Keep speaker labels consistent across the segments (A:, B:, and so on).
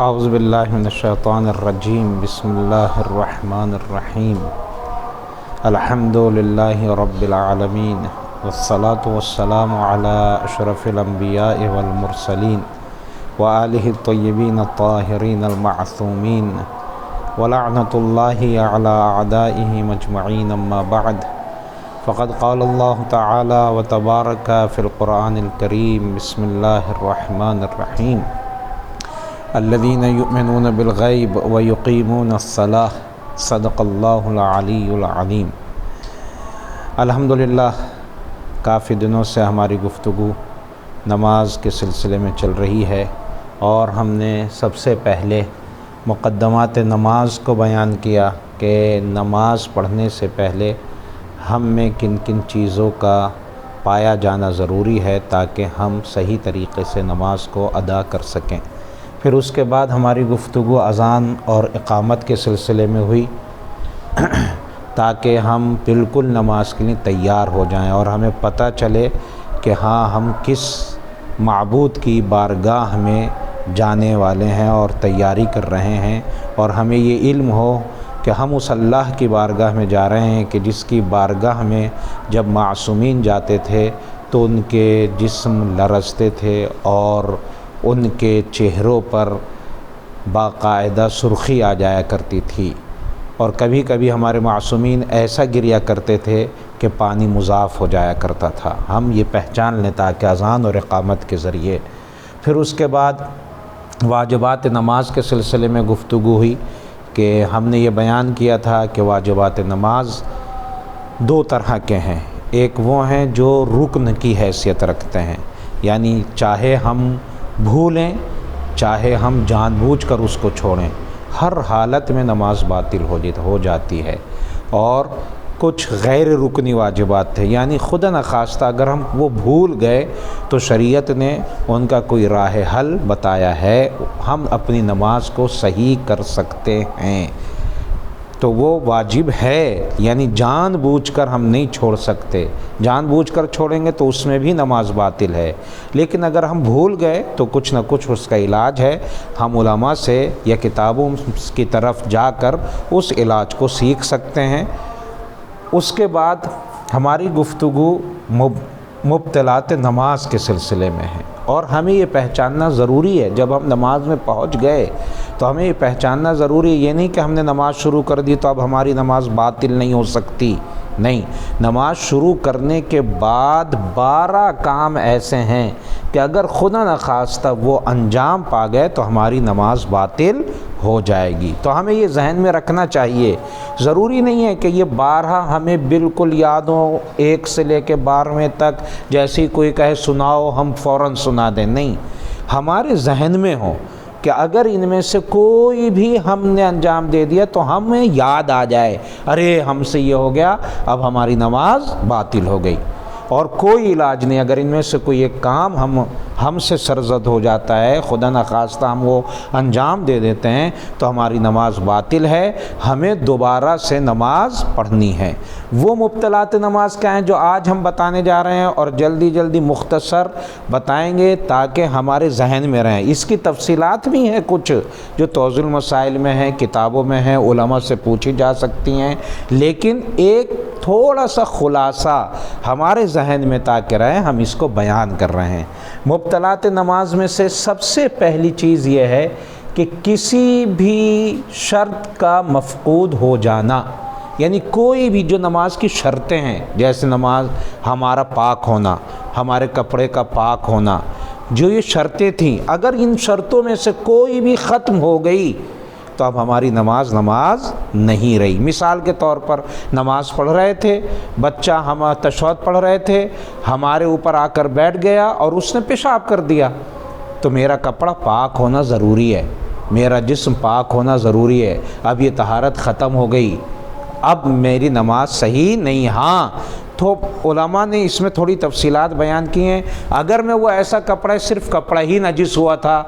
A: اعوذ باللہ من الشیطان الرجیم بسم اللہ الرحمن الرحیم الحمد للہ رب العالمین والصلاة والسلام علی اشرف الانبیاء والمرسلین وآلہ الطیبین الطاہرین المعصومین ولعنۃ اللہ علی اعدائہ اجمعین اما بعد فقد قال اللہ تعالی وتبارک فی القرآن الکریم بسم اللہ الرحمن الرحیم الذین یؤمنون بالغیب ویقیمون الصلاة صدق اللہ العلی العظیم۔ الحمدللہ کافی دنوں سے ہماری گفتگو نماز کے سلسلے میں چل رہی ہے اور ہم نے سب سے پہلے مقدمات نماز کو بیان کیا کہ نماز پڑھنے سے پہلے ہم میں کن کن چیزوں کا پایا جانا ضروری ہے تاکہ ہم صحیح طریقے سے نماز کو ادا کر سکیں۔ پھر اس کے بعد ہماری گفتگو اذان اور اقامت کے سلسلے میں ہوئی تاکہ ہم بالکل نماز کے لیے تیار ہو جائیں اور ہمیں پتہ چلے کہ ہاں ہم کس معبود کی بارگاہ میں جانے والے ہیں اور تیاری کر رہے ہیں، اور ہمیں یہ علم ہو کہ ہم اس اللہ کی بارگاہ میں جا رہے ہیں کہ جس کی بارگاہ میں جب معصومین جاتے تھے تو ان کے جسم لرزتے تھے اور ان کے چہروں پر باقاعدہ سرخی آ جایا کرتی تھی، اور کبھی کبھی ہمارے معصومین ایسا گریا کرتے تھے کہ پانی مضاف ہو جایا کرتا تھا۔ ہم یہ پہچان لیں تاکہ اذان اور اقامت کے ذریعے۔ پھر اس کے بعد واجبات نماز کے سلسلے میں گفتگو ہوئی کہ ہم نے یہ بیان کیا تھا کہ واجبات نماز دو طرح کے ہیں۔ ایک وہ ہیں جو رکن کی حیثیت رکھتے ہیں، یعنی چاہے ہم بھولیں چاہے ہم جان بوجھ کر اس کو چھوڑیں، ہر حالت میں نماز باطل ہو جاتی ہے۔ اور کچھ غیر رکنی واجبات تھے، یعنی خدا نخواستہ اگر ہم وہ بھول گئے تو شریعت نے ان کا کوئی راہ حل بتایا ہے، ہم اپنی نماز کو صحیح کر سکتے ہیں، تو وہ واجب ہے، یعنی جان بوجھ کر ہم نہیں چھوڑ سکتے۔ جان بوجھ کر چھوڑیں گے تو اس میں بھی نماز باطل ہے، لیکن اگر ہم بھول گئے تو کچھ نہ کچھ اس کا علاج ہے، ہم علماء سے یا کتابوں کی طرف جا کر اس علاج کو سیکھ سکتے ہیں۔ اس کے بعد ہماری گفتگو مبطلات نماز کے سلسلے میں ہے، اور ہمیں یہ پہچاننا ضروری ہے جب ہم نماز میں پہنچ گئے تو ہمیں یہ پہچاننا ضروری ہے، یہ نہیں کہ ہم نے نماز شروع کر دی تو اب ہماری نماز باطل نہیں ہو سکتی، نہیں، نماز شروع کرنے کے بعد 12 کام ایسے ہیں کہ اگر خدا نخواستہ وہ انجام پا گئے تو ہماری نماز باطل ہو جائے گی۔ تو ہمیں یہ ذہن میں رکھنا چاہیے، ضروری نہیں ہے کہ یہ 12 ہمیں بالکل یاد ہو 1 سے لے کے 12ویں تک، جیسی کوئی کہے سناؤ ہم فوراً سنا دیں، نہیں، ہمارے ذہن میں ہو کہ اگر ان میں سے کوئی بھی ہم نے انجام دے دیا تو ہمیں یاد آ جائے، ارے ہم سے یہ ہو گیا، اب ہماری نماز باطل ہو گئی، اور کوئی علاج نہیں۔ اگر ان میں سے کوئی ایک کام ہم سے سرزد ہو جاتا ہے، خدا نخواستہ ہم وہ انجام دے دیتے ہیں تو ہماری نماز باطل ہے، ہمیں دوبارہ سے نماز پڑھنی ہے۔ وہ مبطلات نماز کیا ہیں جو آج ہم بتانے جا رہے ہیں، اور جلدی جلدی مختصر بتائیں گے تاکہ ہمارے ذہن میں رہیں۔ اس کی تفصیلات بھی ہیں کچھ جو توضیح المسائل میں ہیں، کتابوں میں ہیں، علماء سے پوچھی جا سکتی ہیں، لیکن ایک تھوڑا سا خلاصہ ہمارے ذہن میں تاکہ رہے، ہم اس کو بیان کر رہے ہیں۔ مبطلات نماز میں سے سب سے پہلی چیز یہ ہے کہ کسی بھی شرط کا مفقود ہو جانا، یعنی کوئی بھی جو نماز کی شرطیں ہیں، جیسے نماز ہمارا پاک ہونا، ہمارے کپڑے کا پاک ہونا، جو یہ شرطیں تھیں، اگر ان شرطوں میں سے کوئی بھی ختم ہو گئی تو اب ہماری نماز نہیں رہی۔ مثال کے طور پر نماز پڑھ رہے تھے، بچہ ہم تشہد پڑھ رہے تھے، ہمارے اوپر آ کر بیٹھ گیا اور اس نے پیشاب کر دیا، تو میرا کپڑا پاک ہونا ضروری ہے، میرا جسم پاک ہونا ضروری ہے، اب یہ طہارت ختم ہو گئی، اب میری نماز صحیح نہیں۔ ہاں، تو علماء نے اس میں تھوڑی تفصیلات بیان کی ہیں، اگر میں وہ ایسا کپڑا ہے صرف کپڑا ہی نجس ہوا تھا،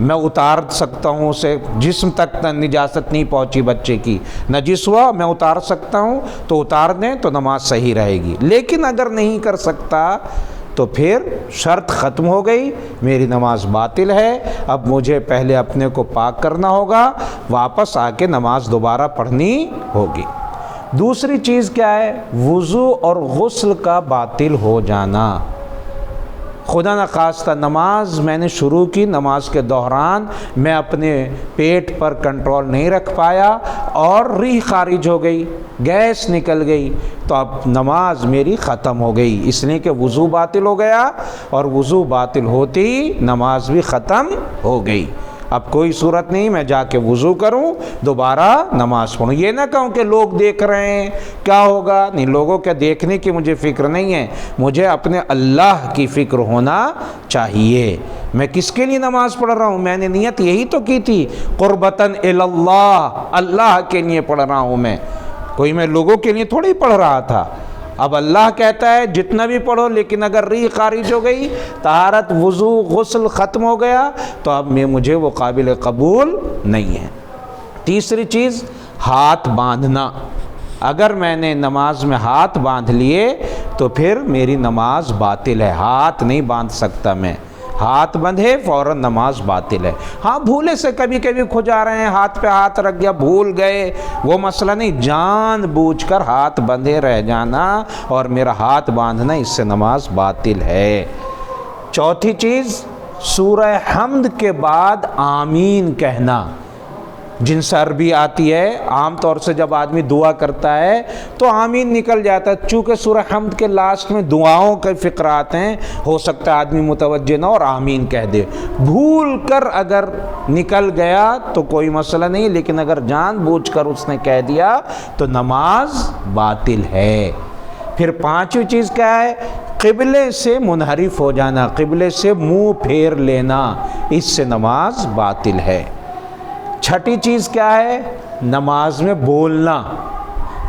A: میں اتار سکتا ہوں اسے، جسم تک نجاست نہیں پہنچی، بچے کی نجس ہوا میں اتار سکتا ہوں تو اتار دیں تو نماز صحیح رہے گی۔ لیکن اگر نہیں کر سکتا تو پھر شرط ختم ہو گئی، میری نماز باطل ہے۔ اب مجھے پہلے اپنے کو پاک کرنا ہوگا، واپس آ کے نماز دوبارہ پڑھنی ہوگی۔ دوسری چیز کیا ہے؟ وضو اور غسل کا باطل ہو جانا۔ خدا نخواستہ نماز میں نے شروع کی، نماز کے دوران میں اپنے پیٹ پر کنٹرول نہیں رکھ پایا اور ریح خارج ہو گئی، گیس نکل گئی، تو اب نماز میری ختم ہو گئی، اس لیے کہ وضو باطل ہو گیا، اور وضو باطل ہوتی نماز بھی ختم ہو گئی۔ اب کوئی صورت نہیں میں جا کے وضو کروں دوبارہ نماز پڑھوں، یہ نہ کہوں کہ لوگ دیکھ رہے ہیں کیا ہوگا، نہیں، لوگوں کے دیکھنے کی مجھے فکر نہیں ہے، مجھے اپنے اللہ کی فکر ہونا چاہیے۔ میں کس کے لیے نماز پڑھ رہا ہوں؟ میں نے نیت یہی تو کی تھی، قربتاً اللہ، اللہ کے لیے پڑھ رہا ہوں میں، کوئی میں لوگوں کے لیے تھوڑی پڑھ رہا تھا۔ اب اللہ کہتا ہے جتنا بھی پڑھو، لیکن اگر ریح خارج ہو گئی، طہارت، وضو، غسل ختم ہو گیا، تو اب مجھے وہ قابل قبول نہیں ہے۔ تیسری چیز، ہاتھ باندھنا۔ اگر میں نے نماز میں ہاتھ باندھ لیے تو پھر میری نماز باطل ہے، ہاتھ نہیں باندھ سکتا میں، ہاتھ بندھے فوراً نماز باطل ہے۔ ہاں بھولے سے کبھی کبھی کھو جا رہے ہیں، ہاتھ پہ ہاتھ رکھ گیا، بھول گئے، وہ مسئلہ نہیں، جان بوجھ کر ہاتھ بندھے رہ جانا اور میرا ہاتھ باندھنا، اس سے نماز باطل ہے۔ چوتھی چیز، سورہ حمد کے بعد آمین کہنا، جن سے عربی آتی ہے، عام طور سے جب آدمی دعا کرتا ہے تو آمین نکل جاتا ہے، چونکہ سورہ حمد کے لاسٹ میں دعاؤں کے فقرات ہیں، ہو سکتا ہے آدمی متوجہ نہ اور آمین کہہ دے، بھول کر اگر نکل گیا تو کوئی مسئلہ نہیں، لیکن اگر جان بوجھ کر اس نے کہہ دیا تو نماز باطل ہے۔ پھر پانچویں چیز کیا ہے؟ قبلے سے منحرف ہو جانا، قبلے سے منہ پھیر لینا، اس سے نماز باطل ہے۔ چھٹی چیز کیا ہے؟ نماز میں بولنا،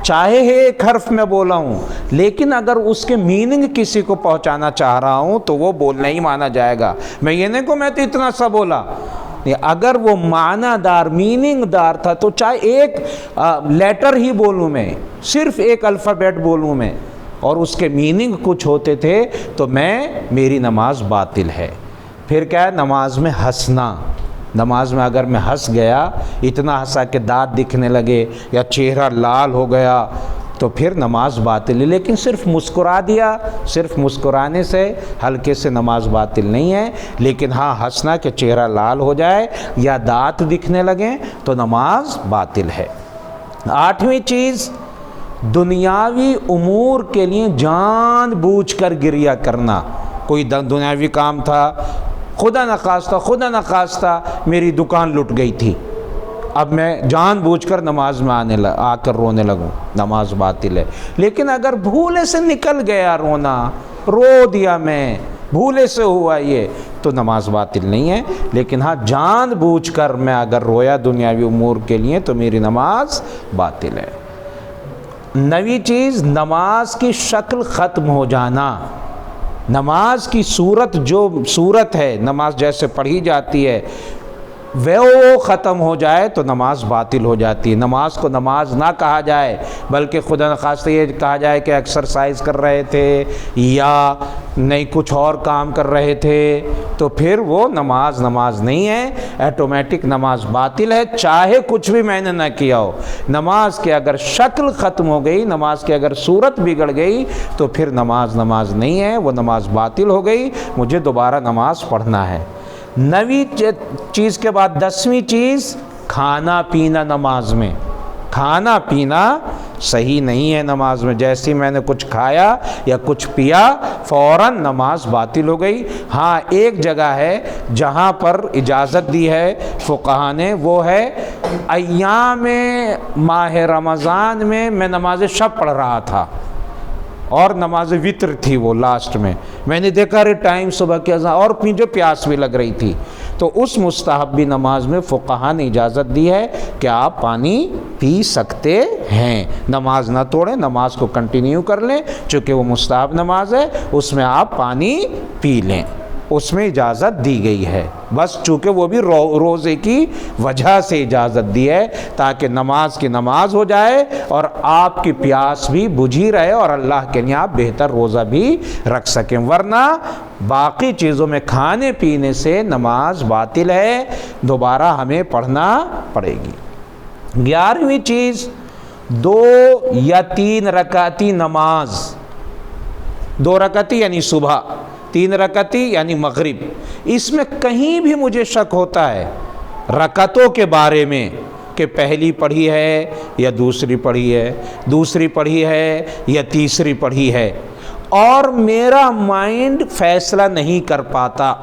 A: چاہے ایک حرف میں بولا ہوں، لیکن اگر اس کے میننگ کسی کو پہنچانا چاہ رہا ہوں تو وہ بولنا ہی مانا جائے گا۔ میں یہ نہیں کہ میں تو اتنا سا بولا، اگر وہ معنی دار، میننگ دار تھا تو چاہے ایک لیٹر ہی بولوں میں، صرف ایک الفابیٹ بولوں میں، اور اس کے میننگ کچھ ہوتے تھے تو میری نماز باطل ہے۔ پھر کیا ہے؟ نماز میں ہنسنا، نماز میں اگر میں ہنس گیا، اتنا ہنسا کہ دانت دکھنے لگے یا چہرہ لال ہو گیا، تو پھر نماز باطل ہے۔ لیکن صرف مسکرا دیا، صرف مسکرانے سے ہلکے سے نماز باطل نہیں ہے، لیکن ہاں ہنسنا کہ چہرہ لال ہو جائے یا دانت دکھنے لگیں تو نماز باطل ہے۔ آٹھویں چیز، دنیاوی امور کے لیے جان بوجھ کر گریہ کرنا۔ کوئی دنیاوی کام تھا، خدا نخواستہ میری دکان لٹ گئی تھی، اب میں جان بوجھ کر نماز میں آ کر رونے لگوں، نماز باطل ہے۔ لیکن اگر بھولے سے نکل گیا رونا، رو دیا میں، بھولے سے ہوا یہ، تو نماز باطل نہیں ہے۔ لیکن ہاں جان بوجھ کر میں اگر رویا دنیاوی امور کے لیے تو میری نماز باطل ہے۔ نویں چیز، نماز کی شکل ختم ہو جانا، نماز کی صورت، جو صورت ہے نماز جیسے پڑھی جاتی ہے وہ ختم ہو جائے تو نماز باطل ہو جاتی ہے۔ نماز کو نماز نہ کہا جائے بلکہ خدا نخواستہ یہ کہا جائے کہ ایکسرسائز کر رہے تھے یا نہیں کچھ اور کام کر رہے تھے، تو پھر وہ نماز نہیں ہے، ایٹومیٹک نماز باطل ہے، چاہے کچھ بھی میں نے نہ کیا ہو۔ نماز کی اگر شکل ختم ہو گئی، نماز کی اگر صورت بگڑ گئی تو پھر نماز نہیں ہے، وہ نماز باطل ہو گئی، مجھے دوبارہ نماز پڑھنا ہے۔ نویں چیز کے بعد 10ویں چیز، کھانا پینا نماز میں۔ کھانا پینا صحیح نہیں ہے نماز میں، جیسے ہی میں نے کچھ کھایا یا کچھ پیا فوراً نماز باطل ہو گئی۔ ہاں ایک جگہ ہے جہاں پر اجازت دی ہے فقہا نے، وہ ہے ایام ماہ رمضان میں نماز شب پڑھ رہا تھا اور نماز وطر تھی وہ لاسٹ میں نے دیکھا ٹائم صبح کے اذان اور مجھے پیاس بھی لگ رہی تھی، تو اس مستحبی نماز میں فقہا نے اجازت دی ہے کہ آپ پانی پی سکتے ہیں، نماز نہ توڑیں، نماز کو کنٹینیو کر لیں، چونکہ وہ مستحب نماز ہے، اس میں آپ پانی پی لیں۔ اس میں اجازت دی گئی ہے، بس چونکہ وہ بھی روزے کی وجہ سے اجازت دی ہے تاکہ نماز کی نماز ہو جائے اور آپ کی پیاس بھی بجھی رہے اور اللہ کے لیے آپ بہتر روزہ بھی رکھ سکیں، ورنہ باقی چیزوں میں کھانے پینے سے نماز باطل ہے، دوبارہ ہمیں پڑھنا پڑے گی۔ 11ویں چیز 2 یا 3 رکعتی نماز، 2 رکعتی یعنی صبح، 3 رکعتی یعنی مغرب، اس میں کہیں بھی مجھے شک ہوتا ہے رکعتوں کے بارے میں کہ پہلی پڑھی ہے یا دوسری پڑھی ہے، دوسری پڑھی ہے یا تیسری پڑھی ہے، اور میرا مائنڈ فیصلہ نہیں کر پاتا،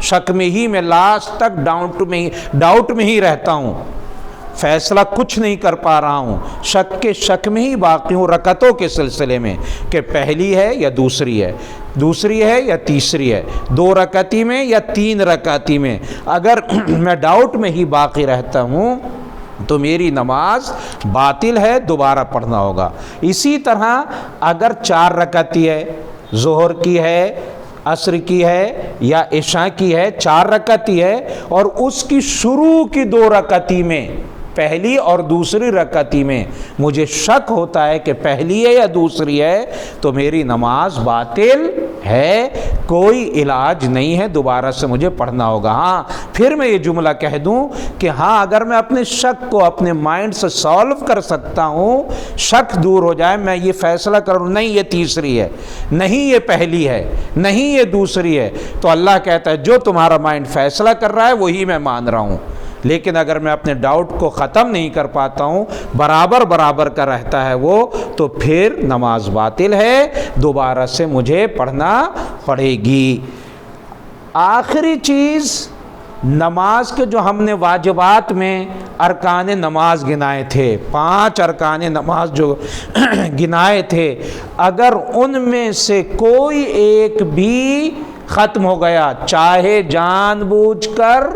A: شک میں ہی میں لاسٹ تک ڈاؤٹ میں ہی رہتا ہوں، فیصلہ کچھ نہیں کر پا رہا ہوں، شک میں ہی باقی ہوں رکعتوں کے سلسلے میں کہ پہلی ہے یا دوسری ہے، دوسری ہے یا تیسری ہے، 2 رکعتی میں یا 3 رکعتی میں، اگر میں ڈاؤٹ میں ہی باقی رہتا ہوں تو میری نماز باطل ہے، دوبارہ پڑھنا ہوگا۔ اسی طرح اگر 4 رکعتی ہے، ظہر کی ہے، عصر کی ہے یا عشاء کی ہے، 4 رکعتی ہے، اور اس کی شروع کی 2 رکعتی میں، پہلی اور دوسری رکعتی میں مجھے شک ہوتا ہے کہ پہلی ہے یا دوسری ہے، تو میری نماز باطل ہے، کوئی علاج نہیں ہے، دوبارہ سے مجھے پڑھنا ہوگا۔ ہاں پھر میں یہ جملہ کہہ دوں کہ ہاں اگر میں اپنے شک کو اپنے مائنڈ سے سالو کر سکتا ہوں، شک دور ہو جائے، میں یہ فیصلہ کروں نہیں یہ تیسری ہے، نہیں یہ پہلی ہے، نہیں یہ دوسری ہے، تو اللہ کہتا ہے جو تمہارا مائنڈ فیصلہ کر رہا ہے وہی میں مان رہا ہوں۔ لیکن اگر میں اپنے ڈاؤٹ کو ختم نہیں کر پاتا ہوں، برابر کا رہتا ہے وہ، تو پھر نماز باطل ہے، دوبارہ سے مجھے پڑھنا پڑے گی۔ آخری چیز، نماز کے جو ہم نے واجبات میں ارکان نماز گنائے تھے، 5 ارکان نماز جو گنائے تھے، اگر ان میں سے کوئی ایک بھی ختم ہو گیا، چاہے جان بوجھ کر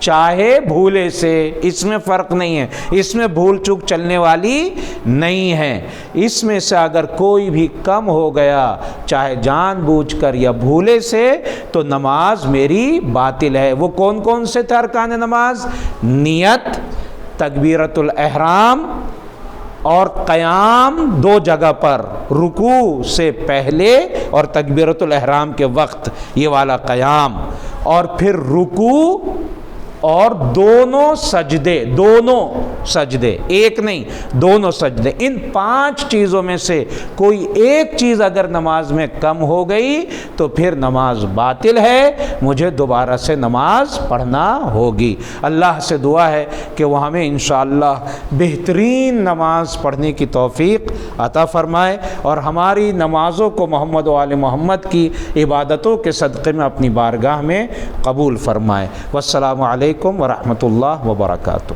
A: چاہے بھولے سے، اس میں فرق نہیں ہے، اس میں بھول چوک چلنے والی نہیں ہے، اس میں سے اگر کوئی بھی کم ہو گیا چاہے جان بوجھ کر یا بھولے سے، تو نماز میری باطل ہے۔ وہ کون کون سے تھے ارکان نماز؟ نیت، تکبیرۃ الاحرام اور قیام 2 جگہ پر، رکوع سے پہلے اور تکبیرۃ الاحرام کے وقت یہ والا قیام، اور پھر رکوع اور دونوں سجدے، ایک نہیں دونوں سجدے، ان 5 چیزوں میں سے کوئی ایک چیز اگر نماز میں کم ہو گئی تو پھر نماز باطل ہے، مجھے دوبارہ سے نماز پڑھنا ہوگی۔ اللہ سے دعا ہے کہ وہ ہمیں انشاءاللہ بہترین نماز پڑھنے کی توفیق عطا فرمائے، اور ہماری نمازوں کو محمد و آل محمد کی عبادتوں کے صدقے میں اپنی بارگاہ میں قبول فرمائے۔ والسلام علیکم ورحمۃ اللہ وبرکاتہ۔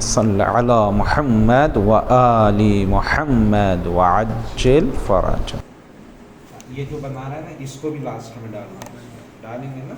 A: صلی علی محمد وآل محمد وعجل فرج۔ یہ جو بنا رہا ہے نا، اس کو بھی لاسٹ میں ڈالیں گے نا۔